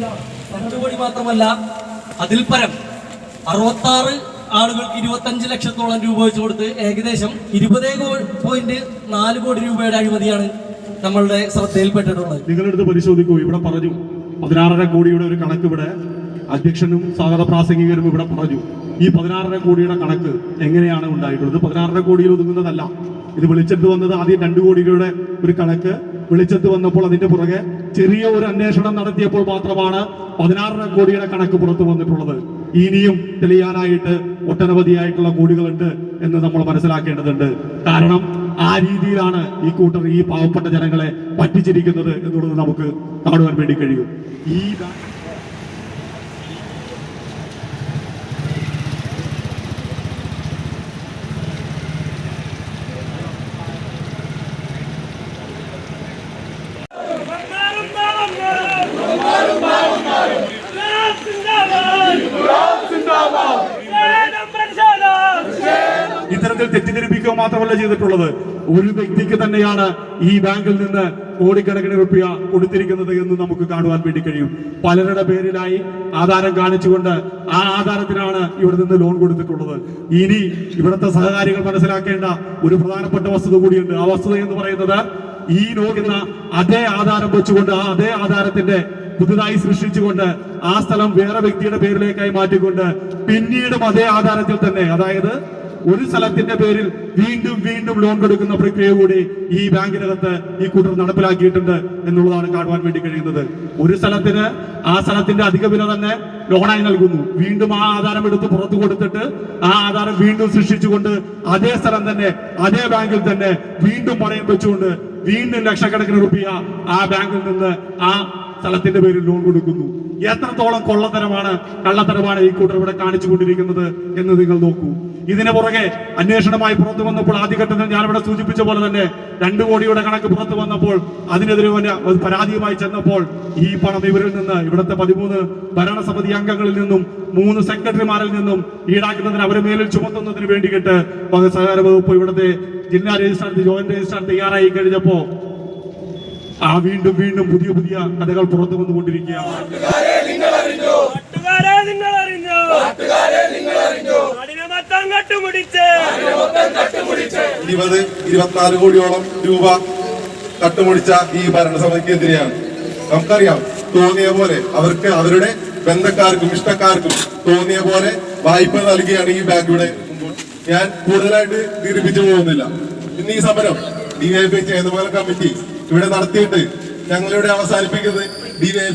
2 കോടി മാത്രമല്ല അതിൽ പരം 66 ആളുകൾക്ക് 25 ലക്ഷത്തോളം രൂപ വെച്ച് കൊടുത്ത് ഏകദേശം 20.4 കോടി രൂപയുടെ അഴിമതിയാണ് നമ്മളുടെ ശ്രദ്ധയിൽപ്പെട്ടിട്ടുള്ളത്. നിങ്ങളെടുത്ത് പരിശോധിക്കൂ. ഇവിടെ പറഞ്ഞു 16.5 കോടിയുടെ ഒരു കണക്ക് ഇവിടെ അധ്യക്ഷനും സ്വാഗത പ്രാസംഗികരും ഇവിടെ പറഞ്ഞു. ഈ 16.5 കോടിയുടെ കണക്ക് എങ്ങനെയാണ് ഉണ്ടായിട്ടുള്ളത്? 16.5 കോടിയിൽ ഒതുങ്ങുന്നതല്ല. ഇത് വെളിച്ചത്ത് വന്നത് ആദ്യം 2 കോടിയുടെ ഒരു കണക്ക് വെളിച്ചത്ത് വന്നപ്പോൾ അതിന്റെ പുറകെ ചെറിയ ഒരു അന്വേഷണം നടത്തിയപ്പോൾ മാത്രമാണ് 16.5 കോടിയുടെ കണക്ക് പുറത്തു വന്നിട്ടുള്ളത്. ഇനിയും തെളിയാനായിട്ട് ഒട്ടനവധിയായിട്ടുള്ള കോടികളുണ്ട് എന്ന് നമ്മൾ മനസ്സിലാക്കേണ്ടതുണ്ട്. കാരണം ആ രീതിയിലാണ് ഈ കൂട്ടർ ഈ പാവപ്പെട്ട ജനങ്ങളെ പറ്റിച്ചിരിക്കുന്നത് എന്നുള്ളത് നമുക്ക് കാണുവാൻ വേണ്ടി കഴിയും. ഈ ഇത്തരത്തിൽ തെറ്റിദ്ധരിപ്പിക്കുക മാത്രമല്ല ചെയ്തിട്ടുള്ളത്, ഒരു വ്യക്തിക്ക് തന്നെയാണ് ഈ ബാങ്കിൽ നിന്ന് കോടിക്കണക്കിന് രൂപ കൊടുത്തിരിക്കുന്നത് എന്ന് നമുക്ക് കാണുവാൻ വേണ്ടി കഴിയും. പലരുടെ പേരിലായി ആധാരം കാണിച്ചുകൊണ്ട് ആ ആധാരത്തിനാണ് ഇവിടെ നിന്ന് ലോൺ കൊടുത്തിട്ടുള്ളത്. ഇനി ഇവിടുത്തെ സഹകാരികൾ മനസ്സിലാക്കേണ്ട ഒരു പ്രധാനപ്പെട്ട വസ്തുത കൂടിയുണ്ട്. ആ വസ്തുത എന്ന് പറയുന്നത്, ഈ നോക്കുന്ന അതേ ആധാരം വെച്ചുകൊണ്ട് ആ അതേ ആധാരത്തിന്റെ പുതുതായി സൃഷ്ടിച്ചുകൊണ്ട് ആ സ്ഥലം വേറെ വ്യക്തിയുടെ പേരിലേക്കായി മാറ്റിക്കൊണ്ട് പിന്നീടും അതേ ആധാരത്തിൽ തന്നെ, അതായത് ഒരു സ്ഥലത്തിന്റെ പേരിൽ വീണ്ടും വീണ്ടും ലോൺ കൊടുക്കുന്ന പ്രക്രിയ കൂടി ഈ ബാങ്കിനകത്ത് ഈ കൂട്ടർ നടപ്പിലാക്കിയിട്ടുണ്ട് എന്നുള്ളതാണ് കാണുവാൻ വേണ്ടി കഴിയുന്നത്. ഒരു സ്ഥലത്തിന് ആ സ്ഥലത്തിന്റെ അധിക വില തന്നെ ലോണായി നൽകുന്നു. വീണ്ടും ആ ആധാരം എടുത്ത് പുറത്തു കൊടുത്തിട്ട് ആ ആധാരം വീണ്ടും സൃഷ്ടിച്ചുകൊണ്ട് അതേ സ്ഥലം തന്നെ അതേ ബാങ്കിൽ തന്നെ വീണ്ടും പണയം വെച്ചുകൊണ്ട് വീണ്ടും ലക്ഷക്കണക്കിന് രൂപ ആ ബാങ്കിൽ നിന്ന് ആ സ്ഥലത്തിന്റെ പേരിൽ ലോൺ കൊടുക്കുന്നു. എത്രത്തോളം കള്ളത്തരമാണ് ഈ കൂട്ടർ ഇവിടെ കാണിച്ചുകൊണ്ടിരിക്കുന്നത് എന്ന് നിങ്ങൾ നോക്കൂ. ഇതിന് പുറകെ അന്വേഷണമായി പുറത്തു വന്നപ്പോൾ ആദ്യഘട്ടത്തിൽ ഞാനിവിടെ സൂചിപ്പിച്ച പോലെ തന്നെ 2 കോടിയുടെ കണക്ക് പുറത്തു വന്നപ്പോൾ അതിനെതിരെ പരാതിയുമായി ചെന്നപ്പോൾ ഈ പണം ഇവരിൽ നിന്ന്, ഇവിടുത്തെ 13 ഭരണസമിതി അംഗങ്ങളിൽ നിന്നും 3 സെക്രട്ടറിമാരിൽ നിന്നും ഈടാക്കുന്നതിന് അവരെ മേലിൽ ചുമത്തുന്നതിന് വേണ്ടിയിട്ട് സഹകാര വകുപ്പ് ഇവിടുത്തെ ജില്ലാ രജിസ്ട്രാർ ജോയിന്റ് രജിസ്ട്രാർ തയ്യാറായി കഴിഞ്ഞപ്പോ ആ വീണ്ടും വീണ്ടും പുതിയ കഥകൾ പുറത്തു വന്നുകൊണ്ടിരിക്കുകയാണ്. 24 കോടിയോളം രൂപ കട്ടുമുടിച്ച ഈ ഭരണസമിതിക്കെതിരെയാണ്. നമുക്കറിയാം, തോന്നിയ പോലെ അവർക്ക് അവരുടെ ബന്ധക്കാർക്കും ഇഷ്ടക്കാർക്കും തോന്നിയ പോലെ വായ്പ നൽകിയാണ് ഈ ബാങ്കിയുടെ. ഞാൻ കൂടുതലായിട്ട് ദീർഘിപ്പിച്ചു പോകുന്നില്ല. ഇന്ന് ഈ സമരം DYFI ചേതോല കമ്മിറ്റി ഇവിടെ നടത്തിയിട്ട് ഞങ്ങളിവിടെ അവസാനിപ്പിക്കുന്നത് DYFI